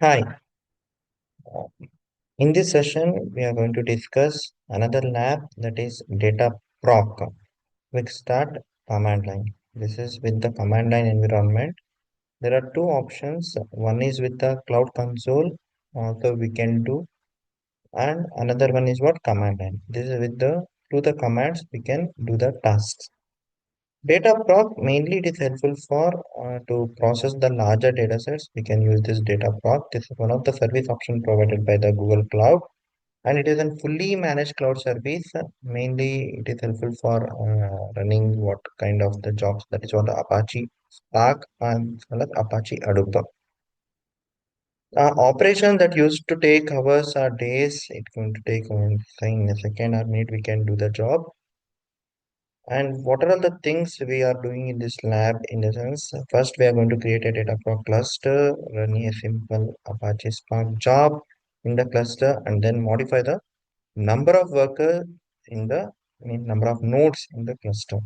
Hi, in this session, we are going to discuss another lab that is Dataproc. We start command line. This is with the command line environment. There are two options. One is with the cloud console, so we can do, and another one is what command line. This is with the through the commands we can do the tasks. Dataproc mainly it is helpful for to process the larger data sets. We can use this Dataproc. This is one of the service option provided by the Google Cloud and it is a fully managed cloud service. Mainly, it is helpful for running what kind of the jobs that is on the Apache Spark and as well as Apache Hadoop. Operation that used to take hours or days, it's going to take say in a second or minute we can do the job. And what are all the things we are doing in this lab in the sense? First, we are going to create a Dataproc cluster, running a simple Apache Spark job in the cluster, and then modify the number of workers in the number of nodes in the cluster.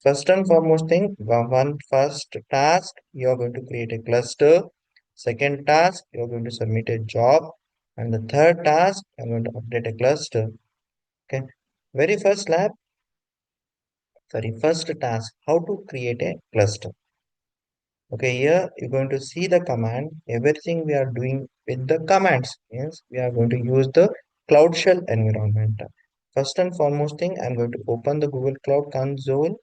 First and foremost thing, one first task, you are going to create a cluster. Second task, you are going to submit a job. And the third task, I'm going to update a cluster. Okay. Very first lab, sorry, first task, how to create a cluster. Okay, here you're going to see the command. Everything we are doing with the commands. Yes, we are going to use the Cloud Shell environment. First and foremost thing, I'm going to open the Google Cloud Console,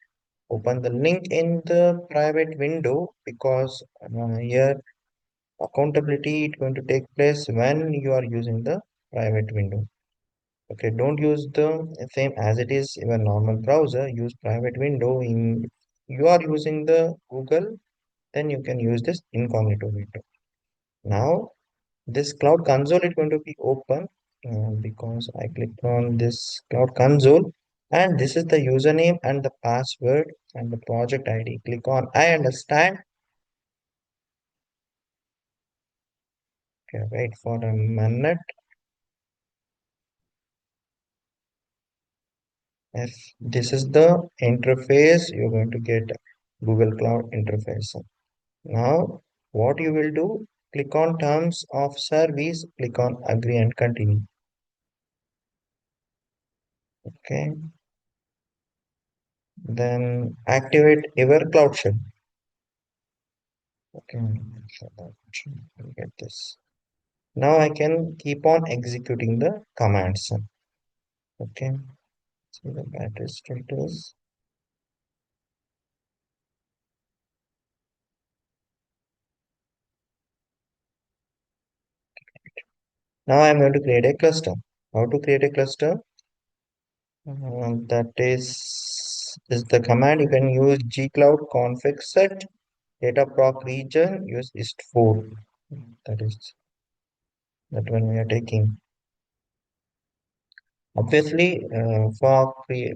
open the link in the private window because here accountability is going to take place when you are using the private window. Okay, don't use the same as it is in a normal browser. Use private window in you are using the Google, then you can use this incognito window. Now, this cloud console is going to be open because I clicked on this cloud console and this is the username and the password and the project ID. Click on I understand. Okay, wait for a minute. If this is the interface, you're going to get Google Cloud interface. Now, what you will do, click on terms of service, click on agree and continue. Okay, then activate your cloud shell. Okay, so that should get this. Now I can keep on executing the commands. Okay, so the battery status. Now I'm going to create a cluster. How to create a cluster? That is the command you can use gcloud config set dataproc region use ist4. That is that one we are taking. Obviously,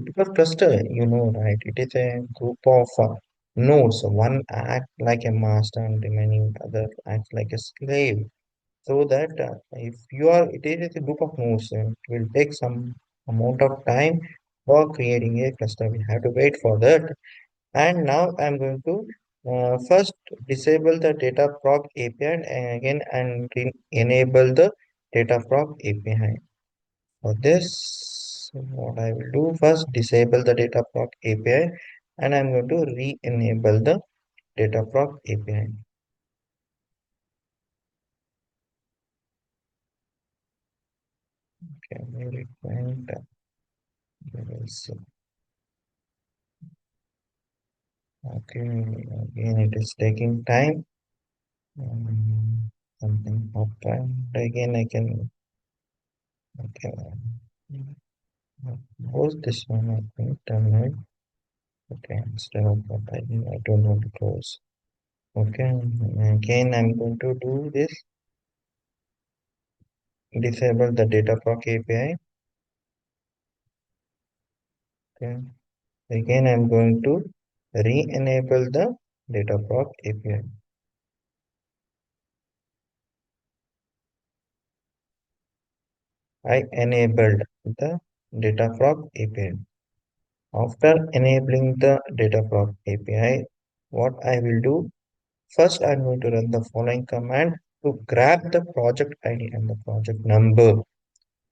because cluster, you know, right? It is a group of nodes. One act like a master and remaining other acts like a slave. So that if you are, it is a group of nodes. It will take some amount of time for creating a cluster. We have to wait for that. And now I'm going to first disable the Dataproc API and again and enable the Dataproc API. For this, what I will do first disable the Dataproc API and I'm going to re-enable the Dataproc API. Okay, very point. We will see. Okay, again it is taking time. Something happened. Again I can. Okay, close this one. I think terminate. Okay, instead of that, I don't want to close. Okay, again I'm going to do this. Disable the Dataproc API. Okay. Again, I'm going to re-enable the Dataproc API. I enabled the Dataproc API. After enabling the Dataproc API, what I will do, first I'm going to run the following command. to grab the project ID and the project number.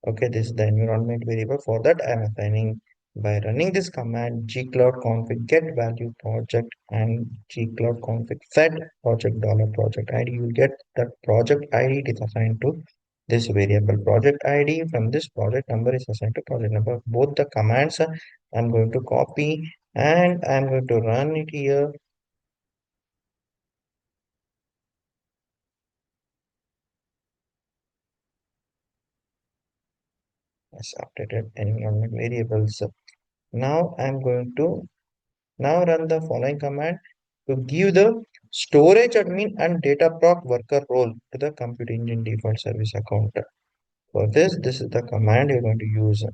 Okay, this is the environment variable. For that, I am assigning by running this command gcloud config get value project and gcloud config set project dollar project ID. You will get that project ID. It is assigned to this variable project ID. From this project number is assigned to project number. Both the commands I'm going to copy and I'm going to run it here. As updated environment variables. Now I'm going to now run the following command to give the storage admin and Dataproc worker role to the compute engine default service account. For this, this is the command you're going to use.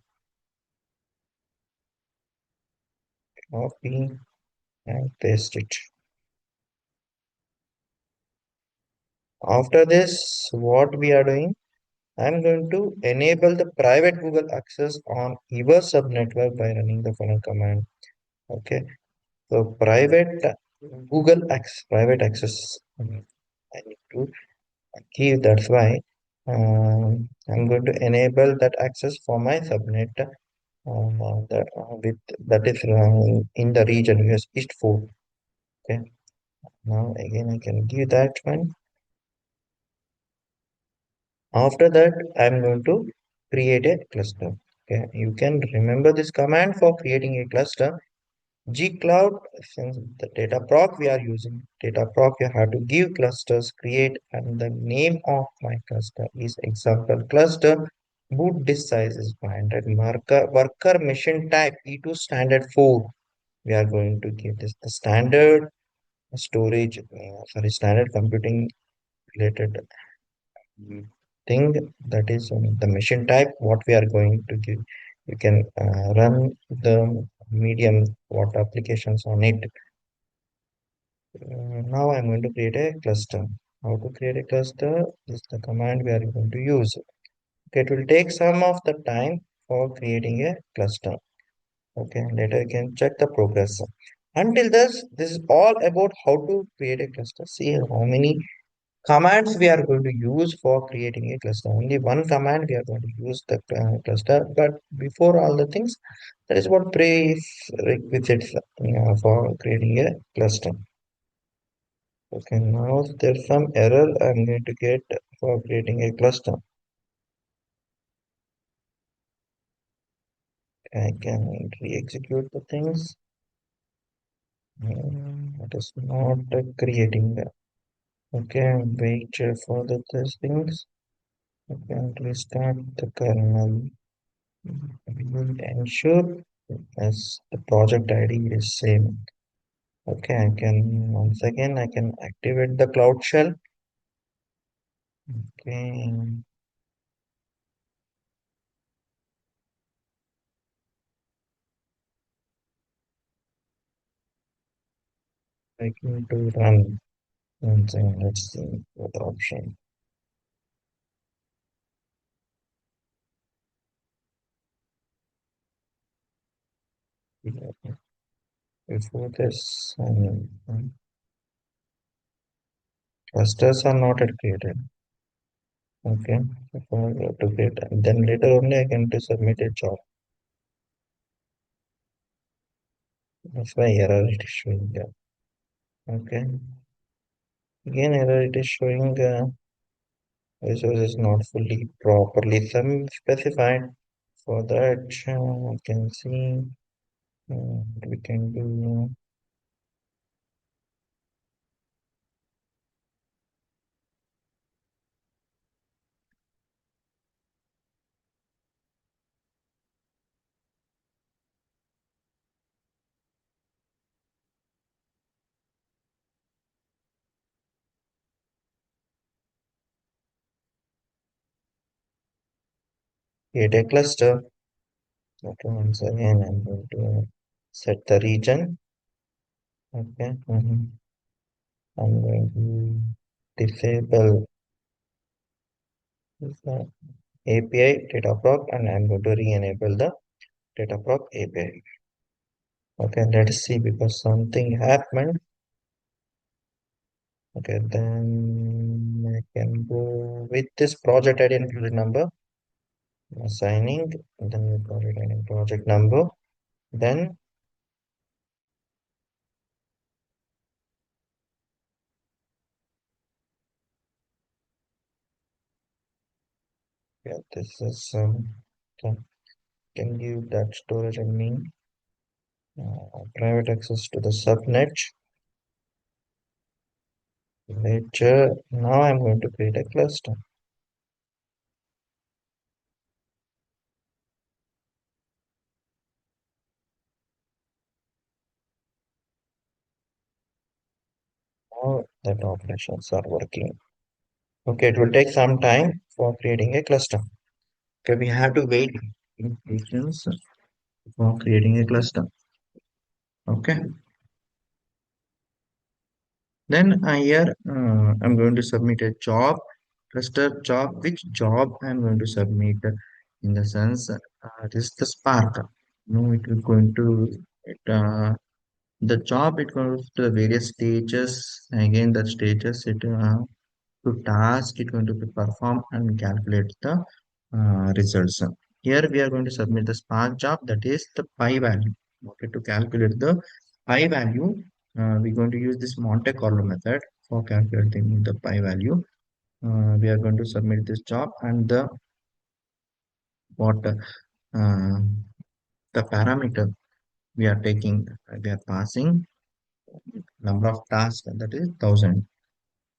Copy and paste it. After this, what we are doing, I'm going to enable the private Google access on your subnetwork by running the following command. Okay, so private access. I need to give. That's why I'm going to enable that access for my subnet that is in the region US East 4. Okay. Now again I can give that one. After that I'm going to create a cluster. Okay. You can remember this command for creating a cluster. Gcloud, since the Dataproc we are using Dataproc, you have to give clusters create, and the name of my cluster is example cluster. Boot disk size is 500. Worker machine type E2 standard 4. We are going to give this the standard storage, standard computing related mm, thing, that is the machine type. What we are going to give, you can run the medium what applications on it. Now I'm going to create a cluster. How to create a cluster is the command we are going to use. Okay, it will take some of the time for creating a cluster. Okay, later you can check the progress. Until this is all about how to create a cluster. See how many commands we are going to use for creating a cluster. Only one command we are going to use the cluster. But before all the things, that is what prerequisites for creating a cluster. Okay, now there's some error I'm going to get for creating a cluster. I can re-execute the things. It is not creating that. Okay, wait for the these things. Okay, and restart the kernel. We will ensure as the project ID is same. Okay, I can once again I can activate the cloud shell. Okay, I can to run. And then let's see what option. Before this, clusters are not yet created. Okay, before I have to create, and then later only I can to submit a job. That's why error it is showing there. Okay, again error it is showing resource is not fully properly some specified. For that, I can see what we can do. Create a cluster. Okay, once again I'm going to set the region. Okay, I'm going to disable the API Dataproc and I'm going to re-enable the Dataproc API. Okay, let's see because something happened. Okay, then I can go with this project ID and project number. Assigning, then project ID and project number. Then, yeah, this is can give that storage and mean private access to the subnet. Later, now I'm going to create a cluster. Now that operations are working. Okay, it will take some time for creating a cluster. Okay, we have to wait in patience for creating a cluster. Okay, then here I'm going to submit a job, cluster job. Which job I'm going to submit? In the sense, this is the Spark. No, it will going to it, the job. It goes to the various stages. Again, the stages to task it going to be perform and calculate the results. Here we are going to submit the Spark job, that is the pi value. Okay, to calculate the pi value, we're going to use this Monte Carlo method for calculating the pi value. We are going to submit this job and the what the parameter we are taking, we are passing number of tasks, that is 1000.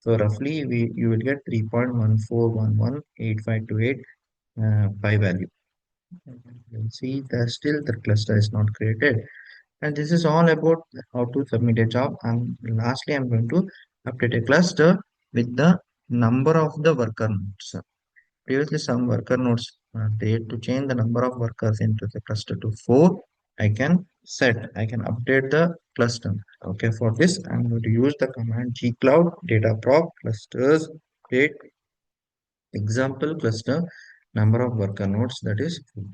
So roughly you will get 3.14118528 pi value. You'll see that still the cluster is not created. And this is all about how to submit a job. And lastly, I'm going to update a cluster with the number of the worker nodes. Previously, some worker nodes are there. To change the number of workers into the cluster to 4, I can update the cluster. Okay, for this, I'm going to use the command gcloud dataproc clusters update example cluster number of worker nodes, that is 4.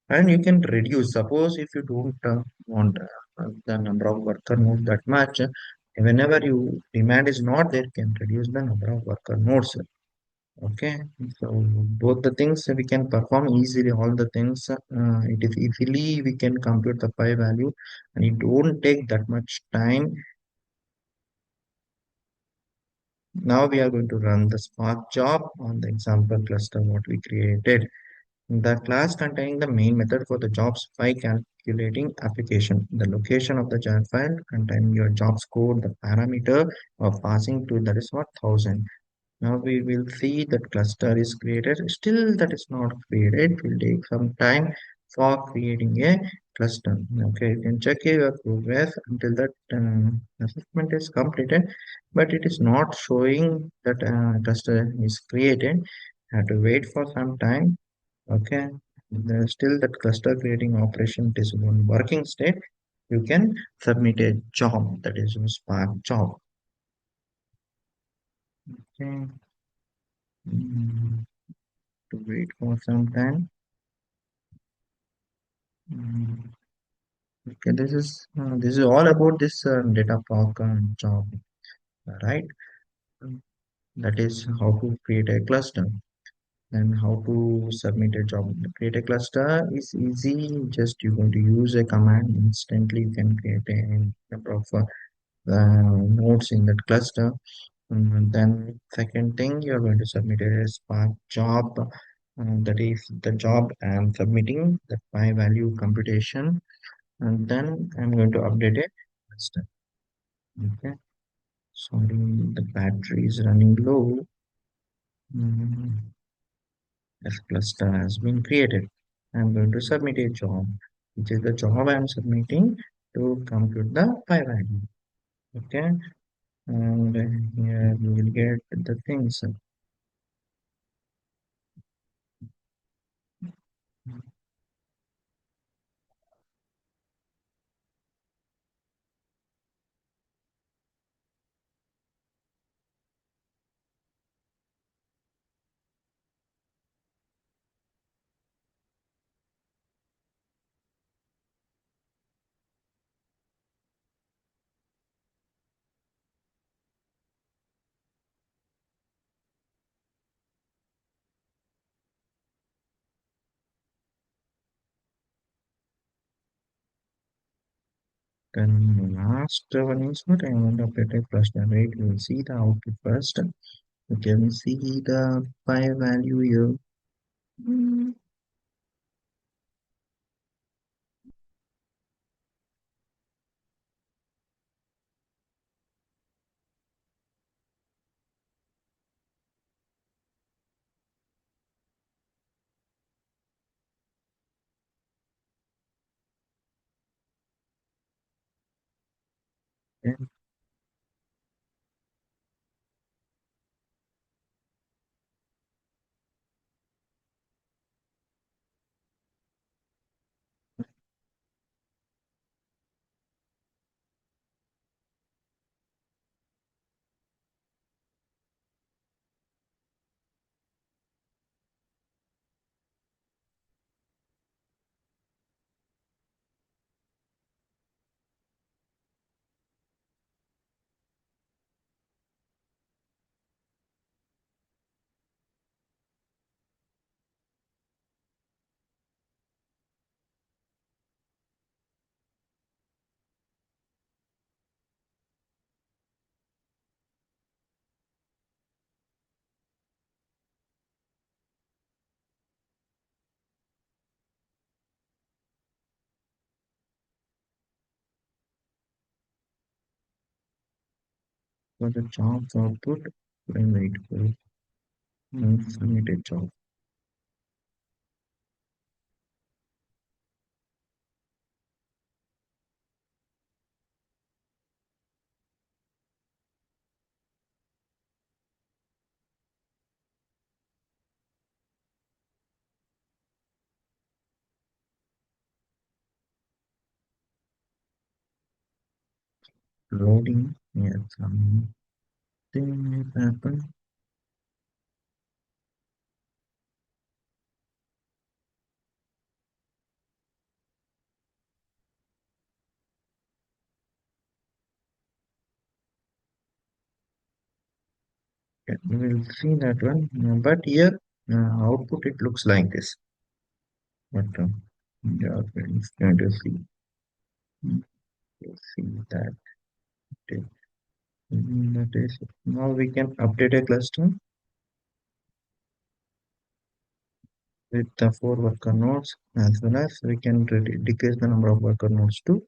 And you can reduce, suppose if you don't want the number of worker nodes that much, whenever you demand is not there, you can reduce the number of worker nodes. Okay, so both the things we can perform easily, all the things it is easily we can compute the pi value, and it won't take that much time. Now we are going to run the Spark job on the example cluster what we created. The class containing the main method for the jobs by calculating application. The location of the jar file containing your jobs code, the parameter of passing to, that is what, 1000. Now we will see that cluster is created. Still that is not created. It will take some time for creating a cluster. Okay, you can check your progress until that assessment is completed, but it is not showing that cluster is created. Have to wait for some time. Okay, still that cluster creating operation is one working state. You can submit a job, that is a Spark job. Okay, to wait for some time. Mm, okay, this is all about this data proc job, right? Mm, That is how to create a cluster and how to submit a job. Create a cluster is easy. Just you're going to use a command. Instantly, you can create a number of nodes in that cluster. Then second thing, you're going to submit a Spark job. That is the job I'm submitting, the pi value computation, and then I'm going to update it. Okay, sorry, the battery is running low. Mm, this cluster has been created. I'm going to submit a job, which is the job I'm submitting to compute the pi value. Okay, and here you will get the things. Then last one is what I want to update a cluster, right? We will see the output first. We can see the pi value here. Mm, and for the jobs output, then wait for submitted job. Loading, yes, something has happened. Okay, we will see that one. But here, output it looks like this. But yeah, it's going to see. We'll see that. Okay. That is now we can update a cluster with the four worker nodes as well as we can decrease the number of worker nodes too.